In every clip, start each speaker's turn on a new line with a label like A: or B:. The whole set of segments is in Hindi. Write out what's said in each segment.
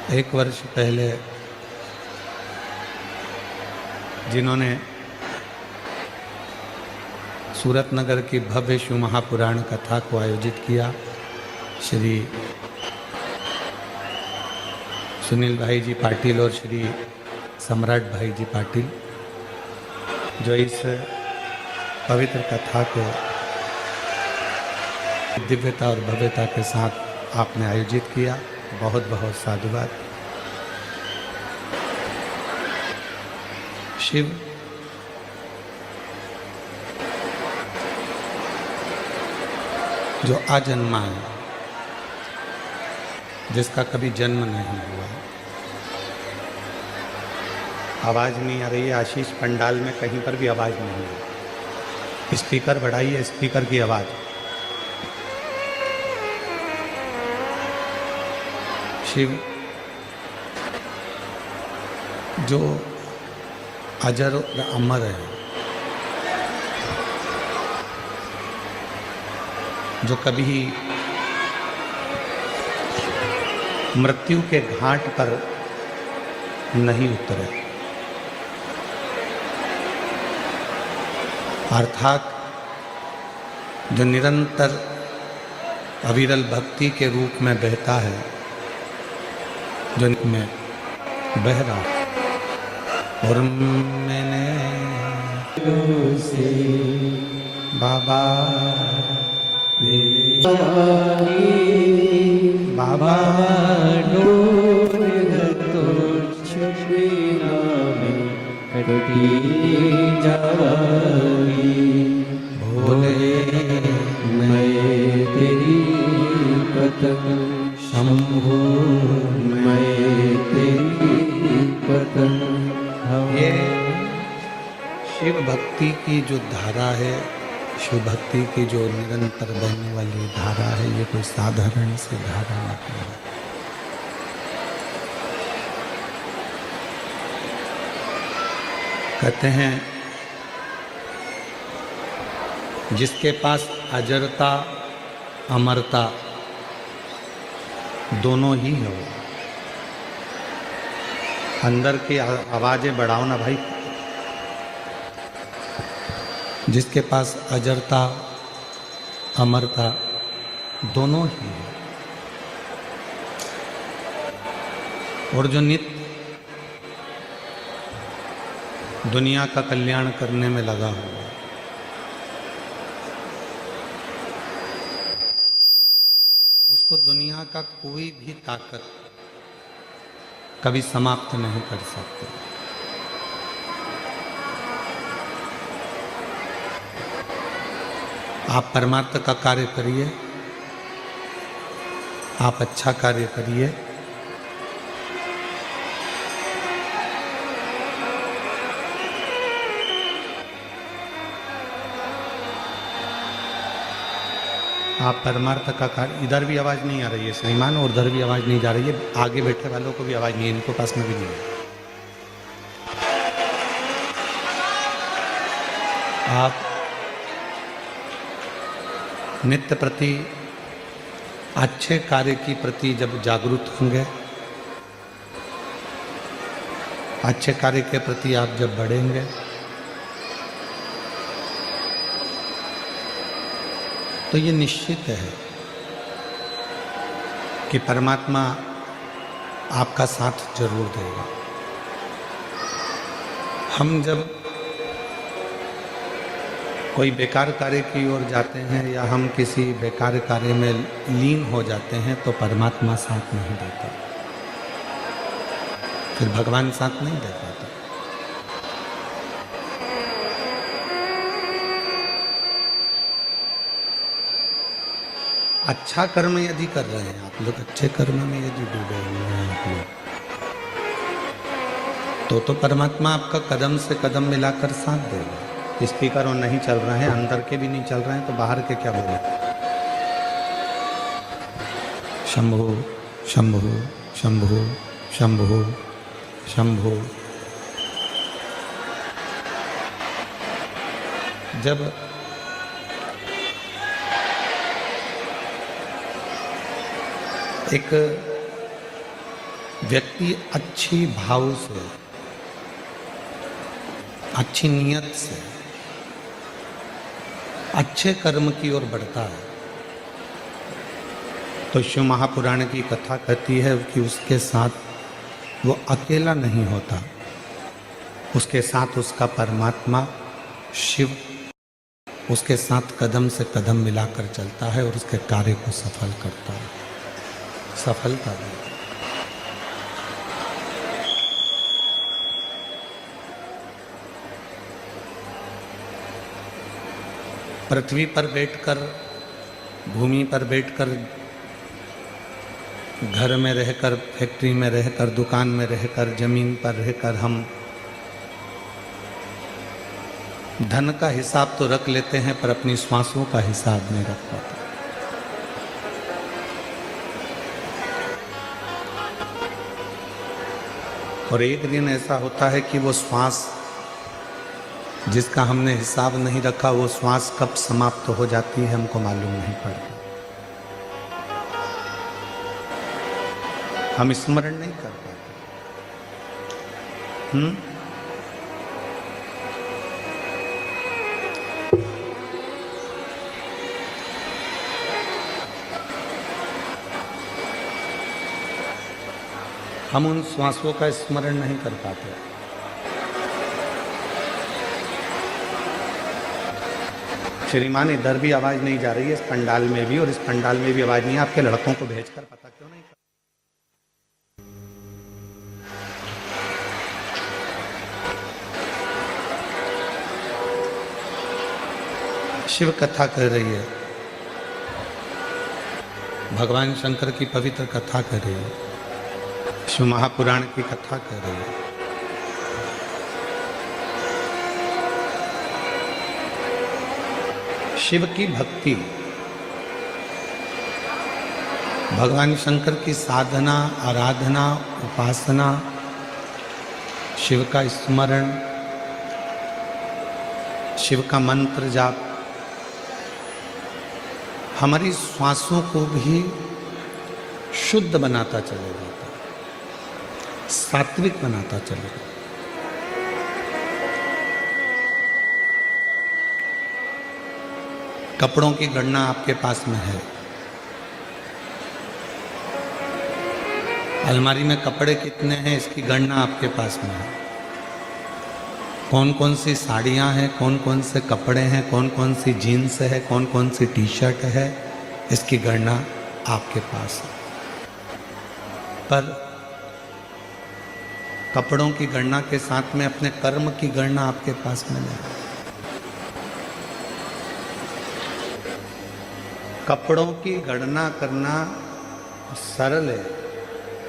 A: एक वर्ष पहले जिन्होंने सूरतनगर की भव्य शिव महापुराण कथा को आयोजित किया, श्री सुनील भाई जी पाटिल और श्री सम्राट भाई जी पाटिल, जो इस पवित्र कथा को दिव्यता और भव्यता के साथ आपने आयोजित किया, बहुत बहुत साधुवाद। शिव जो अजन्मा है, जिसका कभी जन्म नहीं हुआ। आवाज नहीं आ रही है आशीष, पंडाल में कहीं पर भी आवाज नहीं है। स्पीकर बढ़ाइए, स्पीकर की आवाज। शिव जो अजर और अमर है, जो कभी मृत्यु के घाट पर नहीं उतरे, अर्थात जो निरंतर अविरल भक्ति के रूप में बहता है, जो में बह रहा। और मैंने से बाबा बाबा तो कटी जागी, भोले मैं तेरी पतंग, शंभो मैं तेरी पतंग। ये शिव भक्ति की जो धारा है, शिव भक्ति की जो निरंतर बहने वाली धारा है, ये कोई साधारण सी धारा नहीं है। कहते हैं जिसके पास अजरता अमरता दोनों ही हो। अंदर की आवाजें बढ़ाओ ना भाई। जिसके पास अजरता अमरता दोनों ही है, और जो नित्य दुनिया का कल्याण करने में लगा हुआ, उसको दुनिया का कोई भी ताकत कभी समाप्त नहीं कर सकती। आप परमार्थ का कार्य करिए, आप अच्छा कार्य करिए, आप परमार्थ का कार्य। इधर भी आवाज नहीं आ रही है श्रीमान, और उधर भी आवाज नहीं जा रही है, आगे बैठे वालों को भी आवाज नहीं है, इनको पास में भी नहीं है। आप नित्य प्रति अच्छे कार्य की प्रति जब जागरूक होंगे, अच्छे कार्य के प्रति आप जब बढ़ेंगे, तो ये निश्चित है कि परमात्मा आपका साथ जरूर देगा। हम जब कोई बेकार कार्य की ओर जाते हैं या हम किसी बेकार कार्य में लीन हो जाते हैं, तो परमात्मा साथ नहीं देता, फिर भगवान साथ नहीं दे पाता। अच्छा कर्म यदि कर रहे हैं आप लोग, अच्छे कर्म में यदि डूबे हुए हैं आप लोग, तो परमात्मा आपका कदम से कदम मिलाकर साथ देगा। स्पीकर और नहीं चल रहे हैं, अंदर के भी नहीं चल रहे हैं, तो बाहर के क्या बोले। शंभो शंभो शंभो शंभो शंभो। जब एक व्यक्ति अच्छी भाव से, अच्छी नीयत से, अच्छे कर्म की ओर बढ़ता है तो शिव महापुराण की कथा कहती है कि उसके साथ वो अकेला नहीं होता, उसके साथ उसका परमात्मा शिव उसके साथ कदम से कदम मिलाकर चलता है और उसके कार्य को सफल करता है, सफलता देता है। पृथ्वी पर बैठकर, भूमि पर बैठकर, घर में रहकर, फैक्ट्री में रहकर, दुकान में रहकर, जमीन पर रहकर हम धन का हिसाब तो रख लेते हैं पर अपनी श्वासों का हिसाब नहीं रख पाते। और एक दिन ऐसा होता है कि वो श्वास जिसका हमने हिसाब नहीं रखा, वो श्वास कब समाप्त हो जाती है हमको मालूम नहीं पड़ता। हम स्मरण नहीं कर पाते। हम उन श्वासों का स्मरण नहीं कर पाते। श्रीमान, इधर भी आवाज नहीं जा रही है, इस पंडाल में भी, और इस पंडाल में भी आवाज नहीं है। आपके लड़कों को भेजकर पता क्यों नहीं? शिव कथा कह रही है, भगवान शंकर की पवित्र कथा कर रही है, शिव महापुराण की कथा कर रही है। शिव की भक्ति, भगवान शंकर की साधना, आराधना, उपासना, शिव का स्मरण, शिव का मंत्र जाप हमारी श्वासों को भी शुद्ध बनाता चलेगा, सात्विक बनाता चलेगा। कपड़ों की गणना आपके पास में है, अलमारी में कपड़े कितने हैं इसकी गणना आपके पास में है। कौन कौन सी साड़ियां हैं, कौन कौन से कपड़े हैं, कौन कौन सी जीन्स है, कौन कौन सी टी शर्ट है, इसकी गणना आपके पास है। पर कपड़ों की गणना के साथ में अपने कर्म की गणना आपके पास में नहीं। कपड़ों की गणना करना सरल है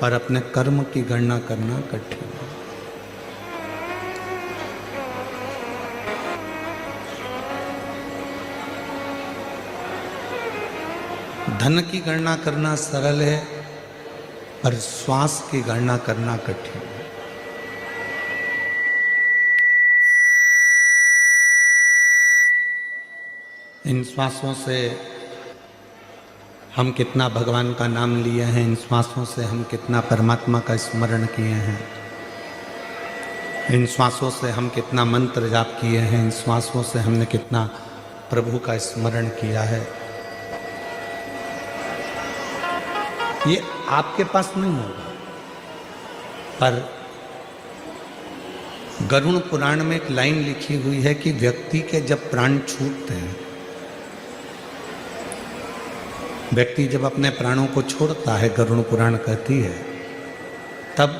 A: पर अपने कर्म की गणना करना कठिन है। धन की गणना करना सरल है पर श्वास की गणना करना कठिन है। इन श्वासों से हम कितना भगवान का नाम लिए हैं, इन श्वासों से हम कितना परमात्मा का स्मरण किए हैं, इन श्वासों से हम कितना मंत्र जाप किए हैं, इन श्वासों से हमने कितना प्रभु का स्मरण किया है, ये आपके पास नहीं होगा। पर गरुड़ पुराण में एक लाइन लिखी हुई है कि व्यक्ति के जब प्राण छूटते हैं, व्यक्ति जब अपने प्राणों को छोड़ता है, गरुड़ पुराण कहती है, तब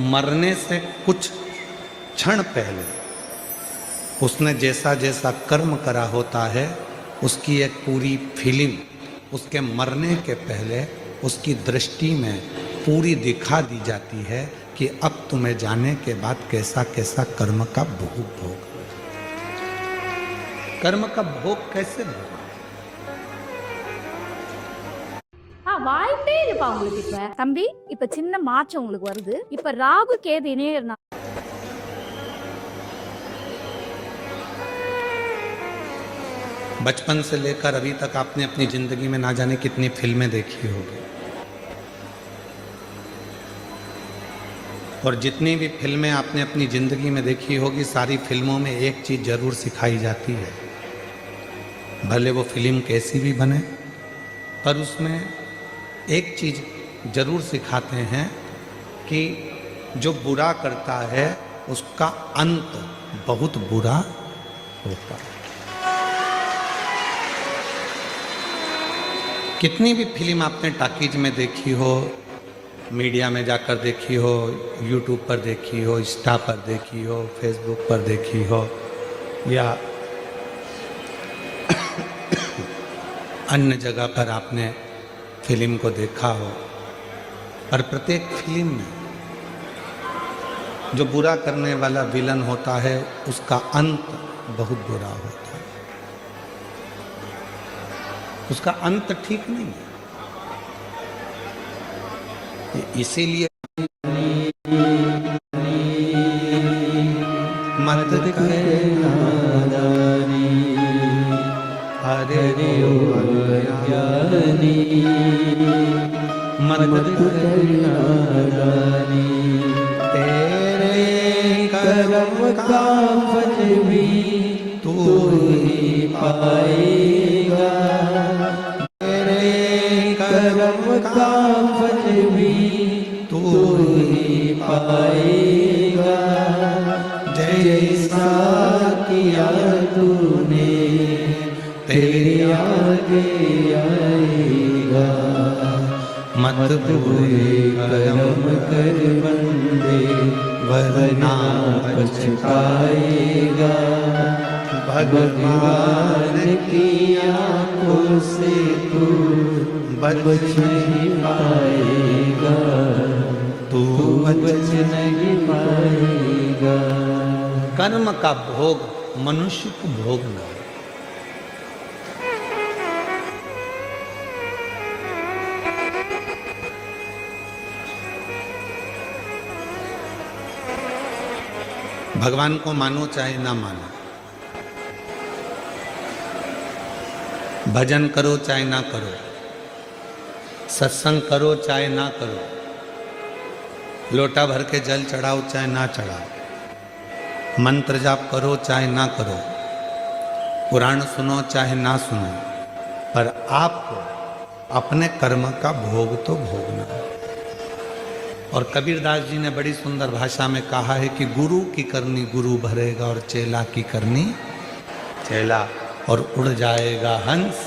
A: मरने से कुछ क्षण पहले उसने जैसा जैसा कर्म करा होता है उसकी एक पूरी फीलिंग उसके मरने के पहले उसकी दृष्टि में पूरी दिखा दी जाती है कि अब तुम्हें जाने के बाद कैसा कैसा कर्म का भोग, कर्म का भोग कैसे भोग।
B: வாய்ப்பே இல்லப்பா உங்களுக்கு। இப்ப தம்பி, இப்ப சின்ன மாற்றம் உங்களுக்கு வருது। இப்ப ராகு கேது இணையறனா
A: बचपन से लेकर अभी तक आपने अपनी जिंदगी में ना जाने कितनी फिल्में देखी होगी। और जितनी भी फिल्में आपने अपनी ज़िंदगी में देखी होगी, सारी फिल्मों में एक चीज़ ज़रूर सिखाई जाती है, भले वो फिल्म कैसी भी बने, पर उसमें एक चीज़ ज़रूर सिखाते हैं कि जो बुरा करता है उसका अंत बहुत बुरा होता है। कितनी भी फिल्म आपने टॉकीज में देखी हो, मीडिया में जाकर देखी हो, यूट्यूब पर देखी हो, इंस्टा पर देखी हो, फेसबुक पर देखी हो, या अन्य जगह पर आपने फिल्म को देखा हो, पर प्रत्येक फिल्म में जो बुरा करने वाला विलन होता है उसका अंत बहुत बुरा होता है, उसका अंत ठीक नहीं है। इसीलिए मत करना नादानी, अरे अज्ञानी, मत करना नादानी, तेरे कर्म का फल भी तू ही पाएगा, तेरे कर्म का फल भी तू ही पाएगा, जैसा किया तूने तेरे आगे आएगा, मत बुरे कर्म कर बंदे वरना पछताएगा, भगवान की आंखों से तू बच नहीं पाएगा, तू बच नहीं पाएगा। कर्म का भोग मनुष्य को भोगना है। भगवान को मानो चाहे ना मानो, भजन करो चाहे ना करो, सत्संग करो चाहे ना करो, लोटा भर के जल चढ़ाओ चाहे ना चढ़ाओ, मंत्र जाप करो चाहे ना करो, पुराण सुनो चाहे ना सुनो, पर आपको अपने कर्म का भोग तो भोगना है। और कबीरदास जी ने बड़ी सुंदर भाषा में कहा है कि गुरु की करनी गुरु भरेगा और चेला की करनी चेला, और उड़ जाएगा हंस